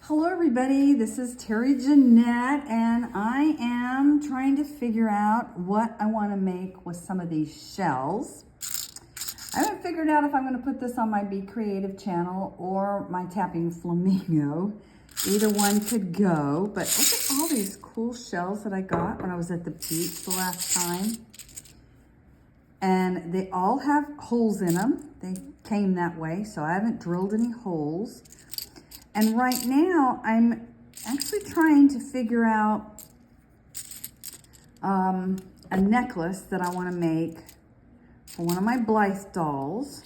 Hello everybody, this is Terry Jeanette and I am trying to figure out what I want to make with some of these shells. I haven't figured out if I'm going to put this on my Be Creative channel or my Tapping Flamingo. Either one could go, but look at all these cool shells that I got when I was at the beach the last time. And they all have holes in them. They came that way, so I haven't drilled any holes. And right now, I'm actually trying to figure out a necklace that I want to make for one of my Blythe dolls.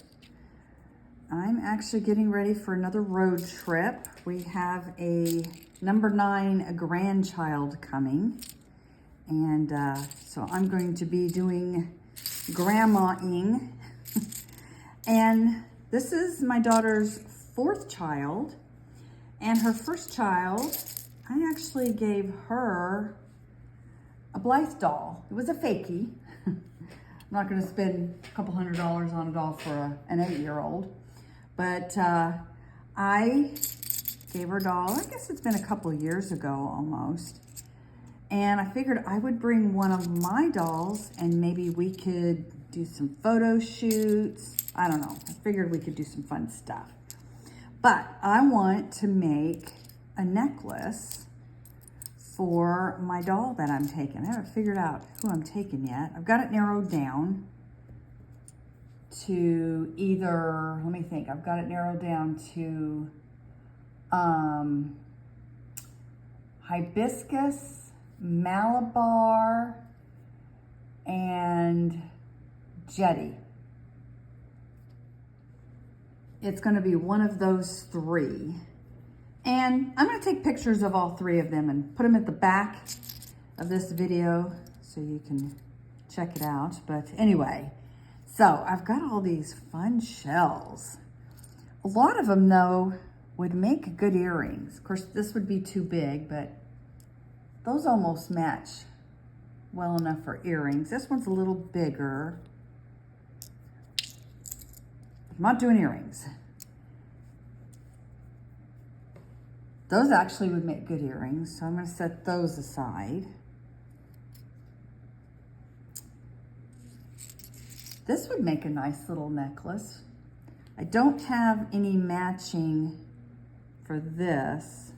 I'm actually getting ready for another road trip. We have a number 9 grandchild coming. And so I'm going to be doing grandma-ing. And this is my daughter's 4th child. And her first child, I actually gave her a Blythe doll. It was a fakie. I'm not going to spend a couple $100 on a doll for an 8-year-old. But I gave her a doll, I guess it's been a couple of years ago almost. And I figured I would bring one of my dolls and maybe we could do some photo shoots. I don't know. I figured we could do some fun stuff. But I want to make a necklace for my doll that I'm taking. I haven't figured out who I'm taking yet. I've got it narrowed down to either, let me think, I've got it narrowed down to hibiscus, Malabar, and jetty. It's going to be one of those 3. And I'm going to take pictures of all 3 of them and put them at the back of this video so you can check it out. But anyway, so I've got all these fun shells. A lot of them, though, would make good earrings. Of course, this would be too big, but those almost match well enough for earrings. This one's a little bigger. I'm not doing earrings. Those actually would make good earrings, so I'm going to set those aside. This would make a nice little necklace. I don't have any matching for this,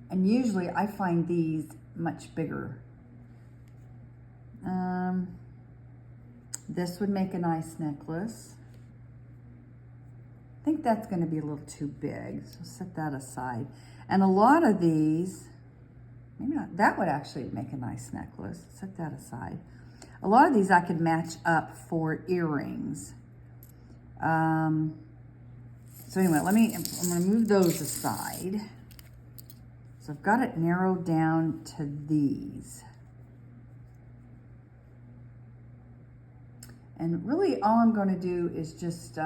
and usually I find these much bigger. This would make a nice necklace. I think that's going to be a little too big, so set that aside. And a lot of these, maybe not, that would actually make a nice necklace. Set that aside. A lot of these I could match up for earrings. So anyway, I'm going to move those aside. So I've got it narrowed down to these. And really all I'm going to do is just,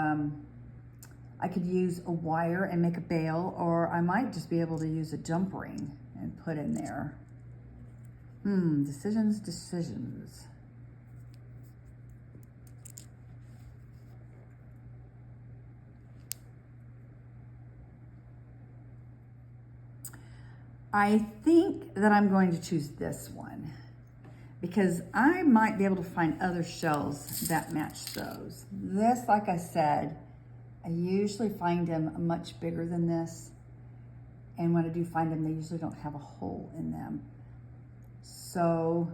I could use a wire and make a bail, or I might just be able to use a jump ring and put in there. Decisions. I think that I'm going to choose this one because I might be able to find other shells that match those. This, like I said, I usually find them much bigger than this. And when I do find them, they usually don't have a hole in them. So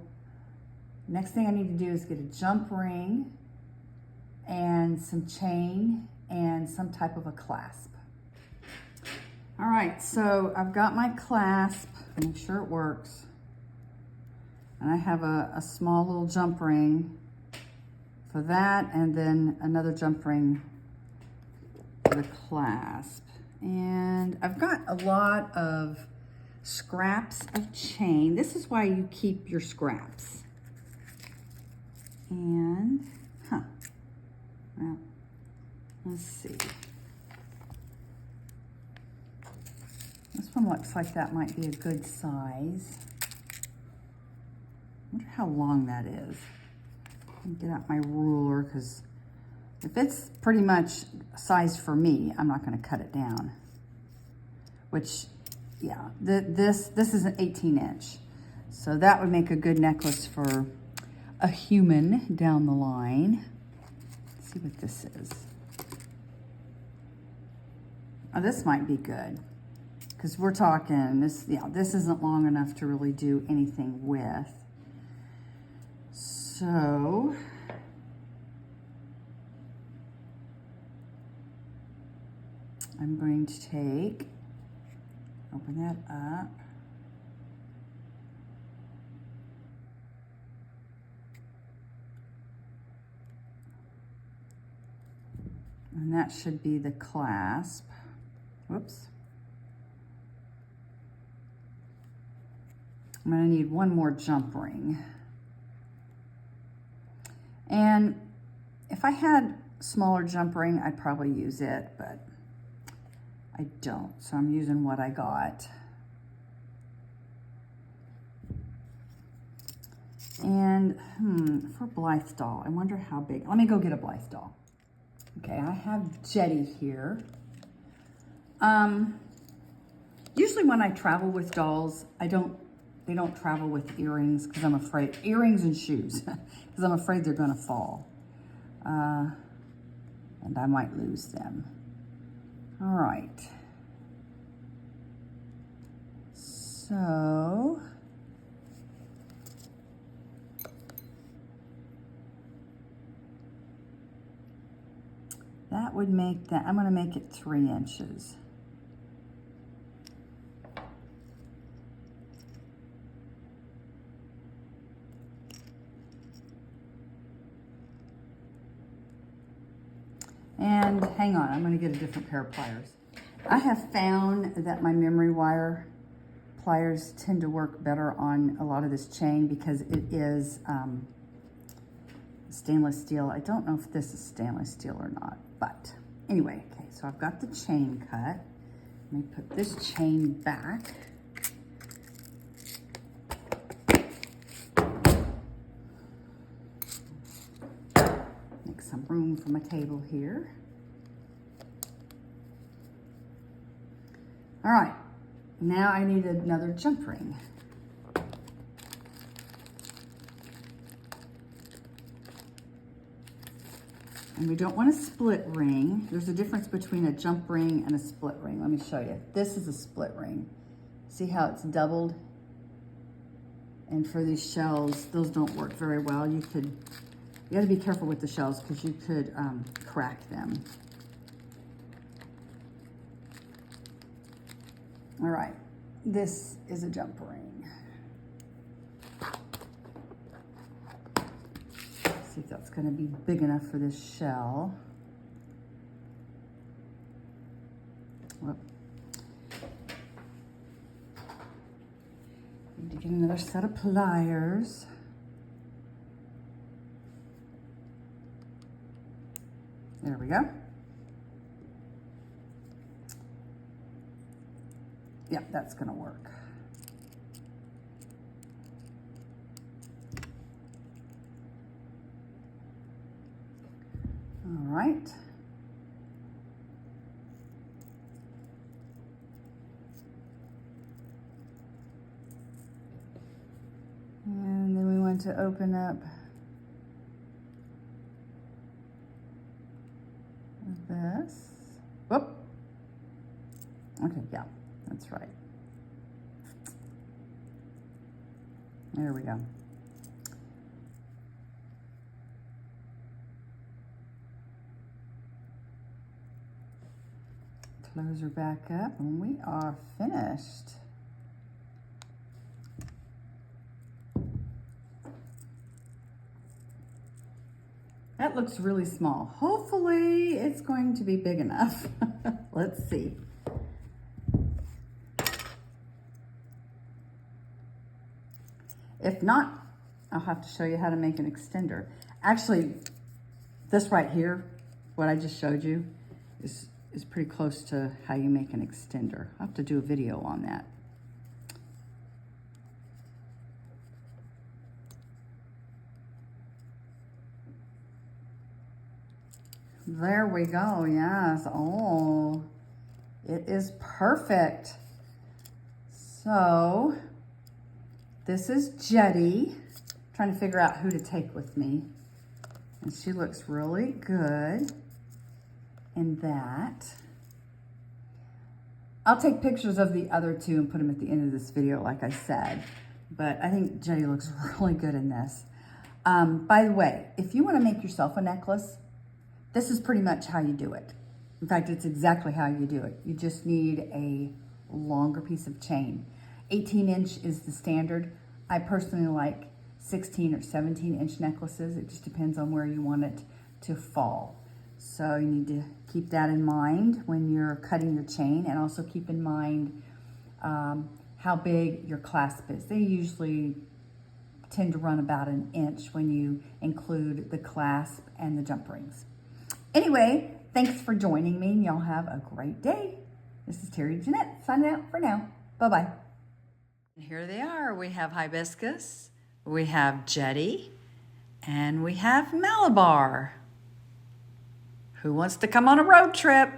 next thing I need to do is get a jump ring and some chain and some type of a clasp. All right, so I've got my clasp, make sure it works. And I have a small little jump ring for that, and then another jump ring for the clasp. And I've got a lot of scraps of chain. This is why you keep your scraps. And, well, let's see. This one looks like that might be a good size. I wonder how long that is. Let me get out my ruler, because if it's pretty much sized for me, I'm not going to cut it down. which, yeah, this is an 18-inch. So that would make a good necklace for a human down the line. Let's see what this is. Oh, this might be good, because we're talking this, yeah, this isn't long enough to really do anything with. So I'm going to open that up. And that should be the clasp. Whoops. I'm gonna need one more jump ring. And if I had a smaller jump ring, I'd probably use it, but I don't, so I'm using what I got. And for Blythe doll, I wonder how big. Let me go get a Blythe doll. Okay, I have Jetty here. Usually when I travel with dolls, they don't travel with earrings because I'm afraid, earrings and shoes, because I'm afraid they're gonna fall. And I might lose them. All right. So, that would make that, I'm gonna make it 3 inches. And hang on, I'm gonna get a different pair of pliers. I have found that my memory wire pliers tend to work better on a lot of this chain because it is stainless steel. I don't know if this is stainless steel or not, but anyway, okay, so I've got the chain cut. Let me put this chain back. Make some room for my table here. All right, now I need another jump ring. And we don't want a split ring. There's a difference between a jump ring and a split ring. Let me show you. This is a split ring. See how it's doubled? And for these shells, those don't work very well. You gotta be careful with the shells because you could crack them. All right, this is a jump ring. See if that's gonna be big enough for this shell. Whoop. Need to get another set of pliers. There we go. Yep, that's gonna work. All right. And then we want to open up this. Whoop. Okay, yeah, that's right. There we go. Close her back up and we are finished. That looks really small. Hopefully it's going to be big enough. Let's see. If not, I'll have to show you how to make an extender. Actually, this right here, what I just showed you, is pretty close to how you make an extender. I'll have to do a video on that. There we go, yes. Oh, It is perfect. So this is Jetty. Trying to figure out who to take with me. And she looks really good in that. I'll take pictures of the other two and put them at the end of this video, like I said. But I think Jetty looks really good in this. By the way, if you want to make yourself a necklace, this is pretty much how you do it. In fact, it's exactly how you do it. You just need a longer piece of chain. 18-inch is the standard. I personally like 16 or 17-inch necklaces. It just depends on where you want it to fall. So you need to keep that in mind when you're cutting your chain, and also keep in mind how big your clasp is. They usually tend to run about an inch when you include the clasp and the jump rings. Anyway, thanks for joining me, and y'all have a great day. This is Terry Jeanette signing out for now. Bye-bye. Here they are. We have Hibiscus, we have Jetty, and we have Malabar. Who wants to come on a road trip?